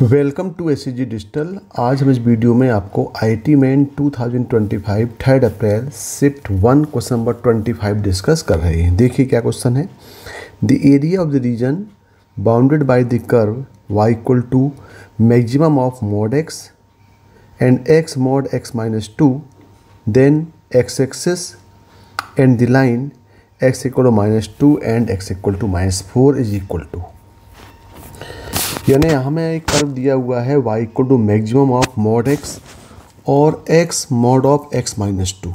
Welcome to SCG digital. आज हम इस वीडियो में आपको IIT main 2025 3 April shift 1 question number 25 discuss कर रहे हैं। देखिए क्या क्वेश्चन है। The area of the region bounded by the curve y equal to maximum of mod x and x mod x minus 2 then x axis and the line x equal to -2 and x equal to -4 is equal to, यानी हमें एक curve दिया हुआ है y equal to maximum of mod x और x mod of x minus 2।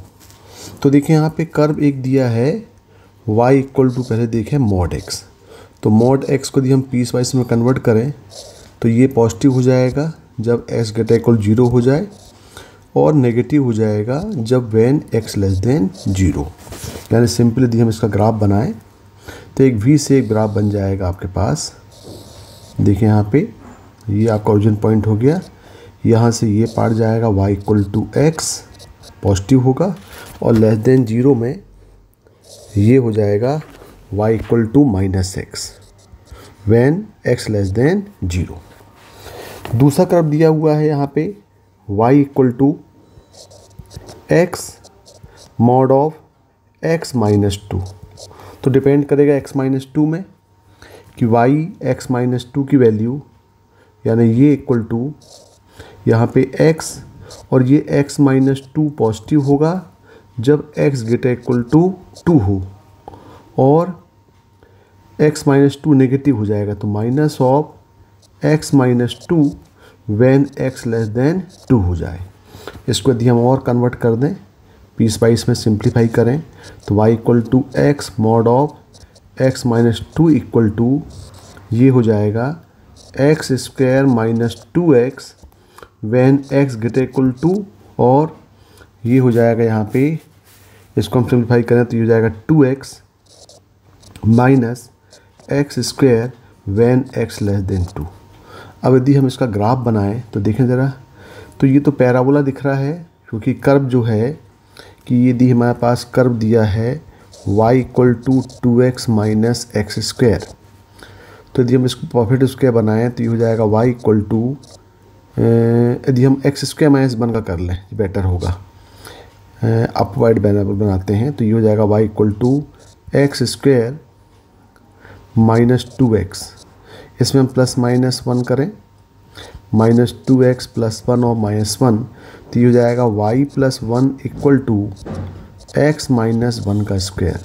तो देखिए यहाँ पे कर्व एक दिया है y इक्वल टू, पहले देखें मॉड x, तो मॉड x को यदि हम पीस वाइज में कन्वर्ट करें तो ये पॉजिटिव हो जाएगा जब x ग्रेटर इक्वल 0 हो जाए और नेगेटिव हो जाएगा जब व्हेन x लेस देन 0। यानी सिंपल यदि हम इसका ग्राफ बनाएं तो एक v से एक ग्राफ बन जाएगा आपके पास। देखिए यहाँ पे ये आपका ओरिजिन पॉइंट हो गया, यहाँ से ये पार्ट जाएगा y equal to x positive होगा और लेस देन 0 में ये हो जाएगा y equal to -x when x less than 0। दूसरा कर्व दिया हुआ है यहाँ पे y equal to x mod of x minus 2। तो डिपेंड करेगा x माइनस 2 में कि y x माइनस 2 की वैल्यू, यानी ये इक्वल टू यहाँ पे x और ये x माइनस 2 पॉजिटिव होगा जब x ग्रेटर इक्वल टू 2 हो और x माइनस 2 नेगेटिव हो जाएगा तो minus of x minus 2 when x less then 2 हो जाए। इसको यदि हम और कन्वर्ट कर दें, पीस वाइज में सिंप्लीफाई करें तो y equal to x mod of x minus 2 equal to ये हो जाएगा x square minus 2x when x greater equal to, और ये हो जाएगा यहाँ पे, इसको हम सिंप्लीफाई करें तो ये हो जाएगा 2x minus x square when x less then 2। अब यदि हम इसका ग्राफ बनाएं तो देखें ज़रा, तो ये तो पैराबोला दिख रहा है क्योंकि कर्व जो है कि यदि हमारे पास कर्व दिया है y equal to 2x minus x square, तो यदि हम इसको परफेक्ट स्क्वायर बनाएं तो ये हो जाएगा y इक्वल टू, यदि हम एक्स स्क्वायर माइनस 1 का कर लें बेटर होगा, अपवर्ड बनाते हैं तो ये हो जाएगा y equal to x square minus 2x। इसमें हम प्लस माइनस 1 करें, माइनस 2x प्लस 1 और माइनस 1, तो ये हो जाएगा y plus 1 equal to x minus 1 का स्क्वायर।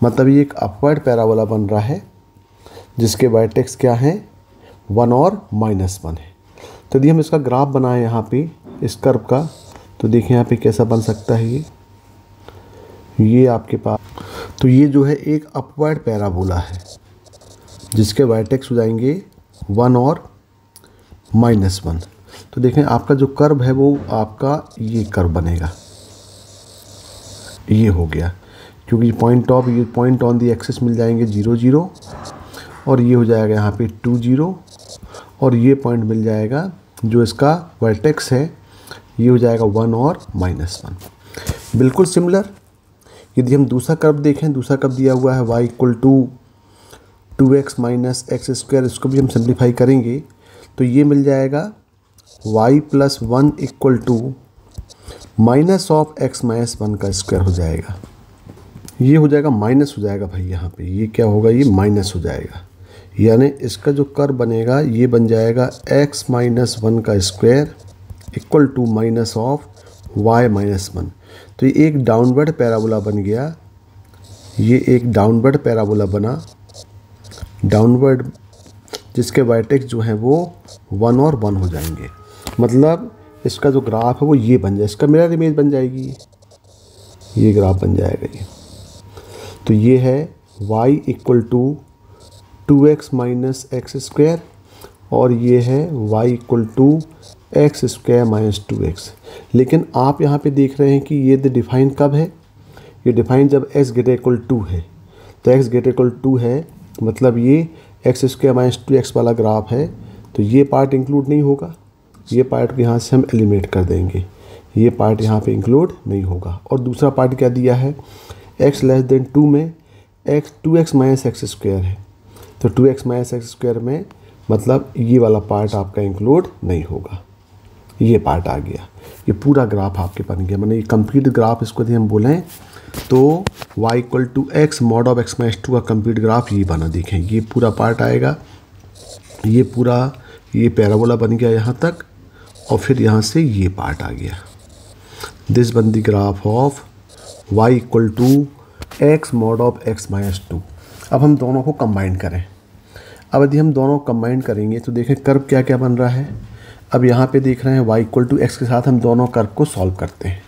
मतलब ये एक अपवर्ड पैराबोला बन रहा है जिसके वर्टेक्स क्या हैं 1 और -1 है। तो यदि हम इसका ग्राफ बनाएं यहाँ पे इस कर्व का, तो देखिए यहाँ पे कैसा बन सकता है ये आपके पास, तो ये जो है एक अपवर्ड पैराबोला है जिसके वर्टेक्स हो जाएंगे 1 और -1। तो देखें आपका जो कर्व है वो आपका ये कर्व बनेगा, ये हो गया क्योंकि पॉइंट ऑन दी एक्सिस मिल जाएंगे 0 0 और ये हो जाएगा यहाँ पे 2 0 और ये पॉइंट मिल जाएगा जो इसका वर्टेक्स है, ये हो जाएगा 1 और -1। बिल्कुल सिमिलर यदि हम दूसरा कर्व देखें, दूसरा कर्व दिया हुआ है y equal to 2x minus x square, इसको भी हम सिंप्लीफाई करेंगे तो ये मिल जाएगा y plus 1 equal to minus of x minus 1 का स्क्वायर हो जाएगा। ये हो जाएगा माइनस हो जाएगा भाई, यहाँ पे ये क्या होगा, ये माइनस हो जाएगा, यानी इसका जो कर्व बनेगा ये बन जाएगा x माइनस 1 का square equal to minus of y minus 1। तो ये एक डाउनवर्ड पैराबोला बन गया, ये एक डाउनवर्ड पैराबोला बना, डाउनवर्ड जिसके वर्टेक्स जो हैं वो 1 और 1 हो जाएंगे। मतलब इसका जो ग्राफ है वो ये बन जाए, इसका मिरर इमेज बन जाएगी, ये ग्राफ बन जाएगा ये। तो ये है y equal to 2x minus x square और ये है y equal to x square minus 2x। लेकिन आप यहाँ पे देख रहे हैं कि ये डिफाइन कब है, ये डिफाइन जब x ग्रेटर इक्वल 2 है। तो x ग्रेटर इक्वल 2 है मतलब ये एक्स स्क्वायर माइनस 2x वाला ग्राफ है, तो ये पार्ट इंक्लूड नहीं होगा, ये पार्ट यहाँ से हम एलिमिनेट कर देंगे, ये पार्ट यहाँ पे इंक्लूड नहीं होगा। और दूसरा पार्ट क्या दिया है, x लेस देन 2 में 2x माइनस एक्स स्क्वायर है, तो 2x माइनस एक्स स्क्वायर में मतलब ये वाला पार्ट आपका इंक्लूड नहीं होगा। ये पार्ट आ गया, ये पूरा ग्राफ आपके बन गया। मैंने ये कंप्लीट ग्राफ इसको यदि हम बोलें तो y equal to x mod of x minus 2 का कंप्लीट ग्राफ ये बना। देखें ये पूरा पार्ट आएगा, ये पूरा ये पैराबोला बन गया यहाँ तक, और फिर यहाँ से ये पार्ट आ गया। This one the graph of y equal to x mod of x minus 2। अब हम दोनों को कंबाइन करें। अब यदि हम दोनों कंबाइन करेंगे तो देखें कर्व क्या क्या बन रहा है। अब यहाँ पे देख रहे हैं y इक्वल टू एक्स के साथ हम दोनों कर्व को सॉल्व करते हैं।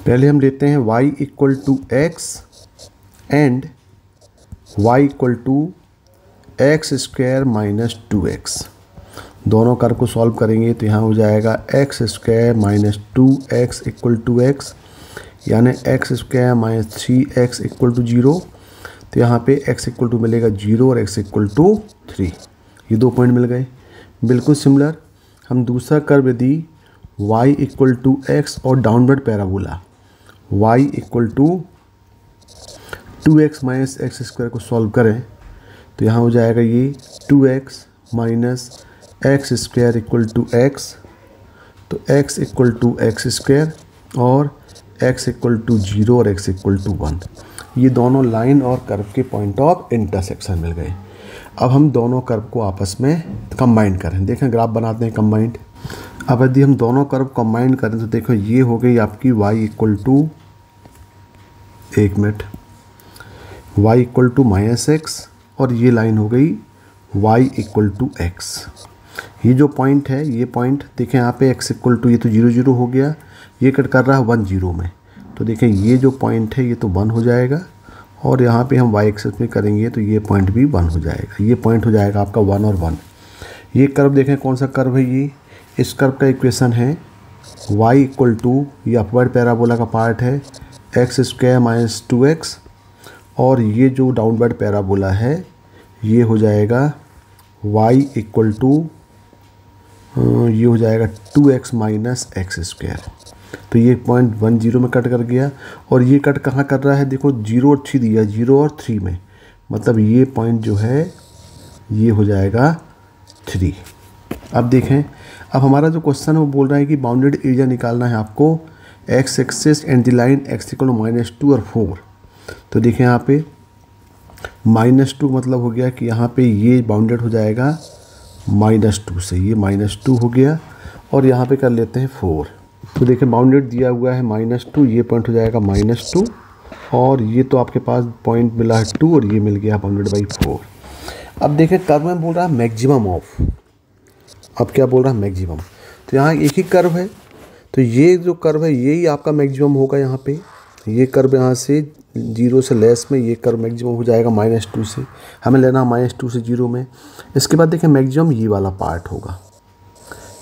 पहले हम लेते हैं y equal to x and y equal to x square minus 2x। दोनों कर्व को सॉल्व करेंगे तो यहाँ हो जाएगा x square minus 2x equal to x, यानी x square minus 3x equal to 0। तो यहाँ पे x इक्वल टू मिलेगा 0 और x इक्वल टू 3। ये 2 पॉइंट मिल गए। बिल्कुल सिमिलर हम दूसरा कर्व यदि y इक्वल टू एक्स और downward parabola y equal to 2x minus x square को सॉल्व करें तो यहाँ हो जाएगा ये 2x minus x square equal to x। तो x equal to x square और x इक्वल टू 0 और x इक्वल टू 1। ये दोनों लाइन और कर्व के पॉइंट ऑफ इंटरसेक्शन मिल गए। अब हम दोनों कर्व को आपस में कंबाइन करें। देखें ग्राफ बनाते हैं कंबाइंड। अब यदि हम दोनों कर्व कंबाइन करें तो देखो ये हो गई आपकी y इक्वल टू, एक minute, y equal to minus x, और ये लाइन हो गई y इक्वल टू एक्स। ये जो पॉइंट है ये पॉइंट देखें यहाँ पे x इक्वल टू, ये तो 0 0 हो गया, ये कट कर रहा है 1 0 में। तो देखें ये जो पॉइंट है ये तो 1 हो जाएगा, और यहाँ पे हम y एक्सिस में करेंगे तो ये पॉइंट भी 1 हो जाएगा। ये पॉइंट हो जाएगा आपका 1 और 1। ये कर्व देखें कौन सा कर्व है ये, इस कर्व का इक्वेशन है y इक्वल टू, ये अपवर्ड पैराबोला का पार्ट है, एक्स स्क्वायर माइनस 2x, और ये जो डाउनवर्ड पैराबोला है ये हो जाएगा y इक्वल टू, ये हो जाएगा 2x माइनस एक्स स्क्वायर। तो ये पॉइंट 1 0 में कट कर गया, और ये कट कहाँ कर रहा है देखो 0 और 3 दिया, 0 और 3 में, मतलब ये पॉइंट जो है ये हो जाएगा 3। अब देखें, अब हमारा जो क्वेश्चन है वो बोल रहा है कि बाउंडेड एरिया निकालना है आपको x axis and the line x equal minus 2 और 4। तो देखें यहाँ पे -2 मतलब हो गया कि यहाँ पे ये बाउंडेड हो जाएगा -2 से, ये -2 हो गया, और यहाँ पे कर लेते हैं 4। तो देखें बाउंडेड दिया हुआ है -2, ये पॉइंट हो जाएगा -2, और ये तो आपके पास पॉइंट मिला है 2 और ये मिल गया बाउंडेड बाई 4। अब देखें कर्व में बोल रहा है मैक्सिमम ऑफ, अब क्या बोल रहा है मैक्सिमम। तो यहाँ एक ही कर्व है, तो ये जो कर्व है यही आपका मैक्सिमम होगा। यहाँ पे ये कर्व यहाँ से 0 से लेस में, ये कर्व मैक्सिमम हो जाएगा -2 से, हमें लेना -2 से 0 में। इसके बाद देखें मैक्सिमम ये वाला पार्ट होगा,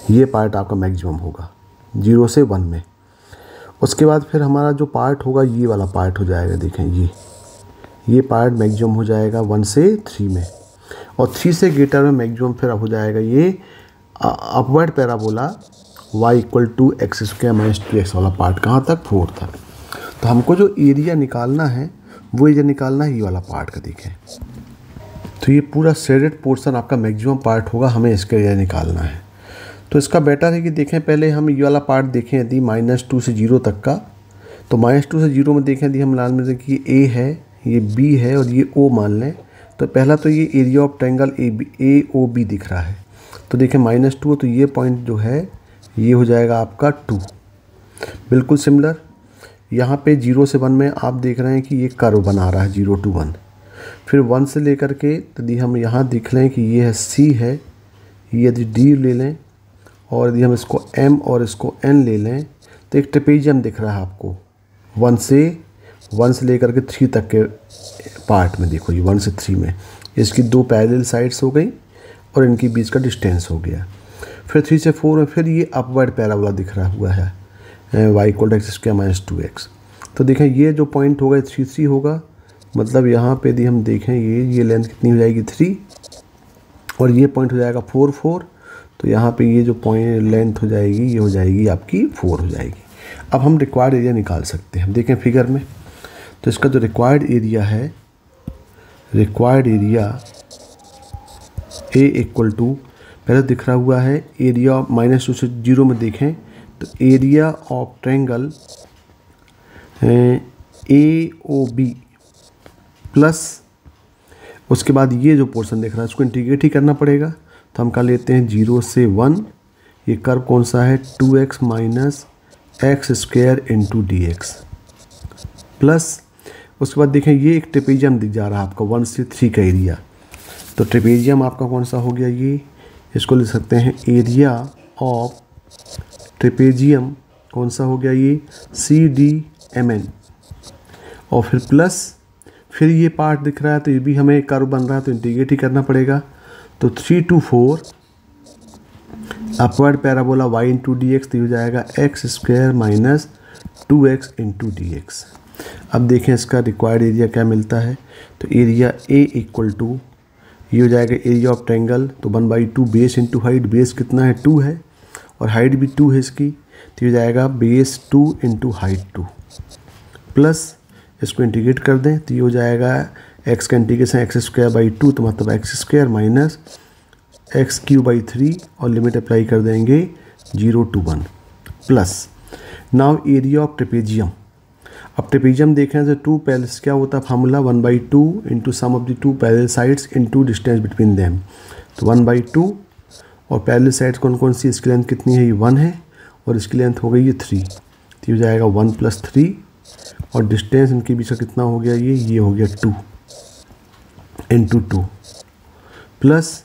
ये पार्ट आपका मैक्सिमम होगा 0 से 1 में। उसके बाद फिर हमारा जो पार्ट होगा ये वाला पार्ट हो जाएगा, देखें ये पार्ट मैक्सिमम हो जाएगा 1 से 3 में, और 3 से ग्रेटर में मैक्सिमम फिर हो जाएगा ये upward parabola y equal to x square minus 2x वाला पार्ट, कहाँ तक 4 तक। तो हमको जो एरिया निकालना है वो एरिया निकालना है ये वाला पार्ट का। देखें तो ये पूरा शेडेड पोर्शन आपका मैक्सिमम पार्ट होगा, हमें इसका एरिया निकालना है। तो इसका बेटर है कि देखें पहले हम ये वाला पार्ट देखें यदि -2 से 0 तक का, तो -2 से 0 में देखें यदि हम लाल में देखिए ये A है, ये B है और ये O मान लें, तो पहला तो ये एरिया ऑफ ट्रायंगल AOB दिख रहा है। तो देखें -2 तो ये पॉइंट जो है ये हो जाएगा आपका 2। बिल्कुल सिमिलर यहाँ पे 0 से 1 में आप देख रहे हैं कि ये कर्व बना रहा है 0 to 1, फिर 1 से लेकर के यदि हम यहाँ देख लें कि ये है C है, ये यदि D ले लें और यदि हम इसको M और इसको N ले लें तो एक ट्रेपेजियम दिख रहा है आपको 1 से लेकर के 3 तक के पार्ट में। देखो ये 1 से 3 में इसकी 2 पैरेलल साइड्स हो गई और इनके बीच का डिस्टेंस हो गया। फिर 3 से 4 में फिर ये अपवर्ड पैराबोला दिख रहा हुआ है y equal to x square minus 2x। तो देखें ये जो पॉइंट होगा 3 3 होगा, मतलब यहाँ पे यदि हम देखें ये लेंथ कितनी हो जाएगी 3, और ये पॉइंट हो जाएगा 4 4। तो यहाँ पे ये जो पॉइंट लेंथ हो जाएगी ये हो जाएगी आपकी 4 हो जाएगी। अब हम रिक्वायर्ड एरिया निकाल सकते हैं। देखें फिगर में, तो इसका जो रिक्वायर्ड एरिया है, required area A equal to, पहले दिख रहा हुआ है एरिया ऑफ -2 से 0 में देखें तो area of triangle AOB plus उसके बाद ये जो पोर्शन दिख रहा है इसको इंटीग्रेट ही करना पड़ेगा। तो हम कर लेते हैं 0 से 1, ये कर्व कौन सा है 2x minus x square into dx plus उसके बाद देखें ये एक ट्रेपेजियम दिख जा रहा है आपका 1 से 3 का एरिया। तो ट्रेपेजियम आपका कौन सा हो गया, ये इसको लिख सकते हैं एरिया ऑफ ट्रेपेजियम कौन सा हो गया, ये CDMN। और फिर प्लस फिर ये पार्ट दिख रहा है तो ये भी हमें कर्व बन रहा है तो इंटीग्रेट ही करना पड़ेगा। तो 3 to 4 upward parabola y into dx तो हो जाएगा x square minus 2x into dx। अब देखें इसका रिक्वायर्ड एरिया क्या मिलता है, तो एरिया A इक्वल टू ये हो जाएगा एरिया ऑफ ट्रायंगल, तो 1/2 बेस इंटू हाइट, बेस कितना है 2 है और हाइट भी 2 है इसकी, तो ये हो जाएगा बेस 2 इंटू हाइट 2 प्लस इसको इंटीग्रेट कर दें तो ये हो जाएगा एक्स का इंटीग्रेशन एक्स स्क्वायर बाई 2 तो मतलब x square minus x cube by 3 और लिमिट अप्लाई कर देंगे 0 to 1 plus now area of trapezium. अब ट्रेपेजियम देखें तो 2 पैरेलल्स क्या होता है formula 1/2 into sum of the 2 parallel sides into distance between them. तो 1/2 और पैरेलल साइड्स कौन कौन सी, इसकी लेंथ कितनी है, ये 1 है और इसकी लेंथ हो गई ये 3, तो हो जाएगा 1 + 3 और डिस्टेंस इनके बीच का कितना हो गया, ये हो गया 2 इंटू 2 प्लस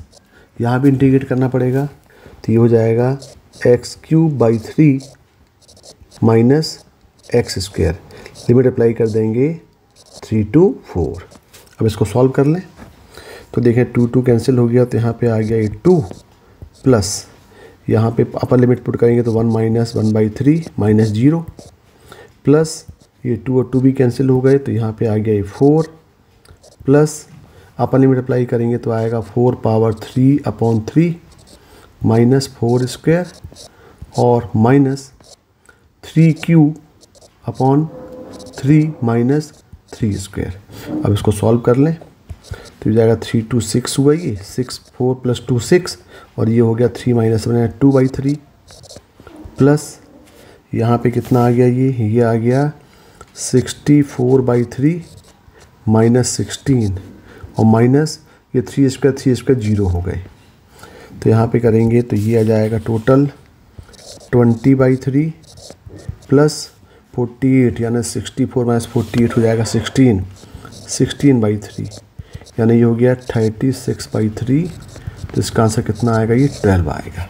यहाँ भी इंटीग्रेट करना पड़ेगा तो ये हो जाएगा x cube by 3 minus x square, limit apply कर देंगे 3 to 4। अब इसको सॉल्व कर लें तो देखें 2 कैंसिल हो गया तो यहाँ पे आ गया ये 2 प्लस यहाँ पे अपर लिमिट पुट करेंगे तो 1 माइनस 1/3 माइनस 0 प्लस ये 2 और 2 भी कैंसिल हो गए तो यहाँ पे आ गया ये 4 प्लस अपर लिमिट अप्लाई करेंगे तो आएगा 4 पावर 3/3 माइनस 4 स्क्वायर और माइनस 3³ माइनस 3 स्क्वायर। अब इसको सॉल्व कर लें तो हो जाएगा 3 to 6 हुआ, ये 6 4 + 2 6 और ये हो गया 3 माइनस 2/3 प्लस यहाँ पे कितना आ गया, ये आ गया 64/3 माइनस 16 और माइनस ये 3 स्क्वायर 0 हो गए। तो यहाँ पे करेंगे तो ये आ जाएगा टोटल 20/3 प्लस 48 यानी 64 माइनस 48 हो जाएगा 16/3 यानी ये हो गया 36/3। तो इसका आंसर कितना आएगा, ये 12 आएगा।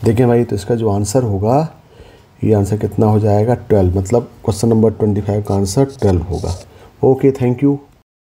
देखें भाई तो इसका जो आंसर होगा ये आंसर कितना हो जाएगा 12, मतलब क्वेश्चन नंबर 25 का आंसर 12 होगा। Okay, thank you.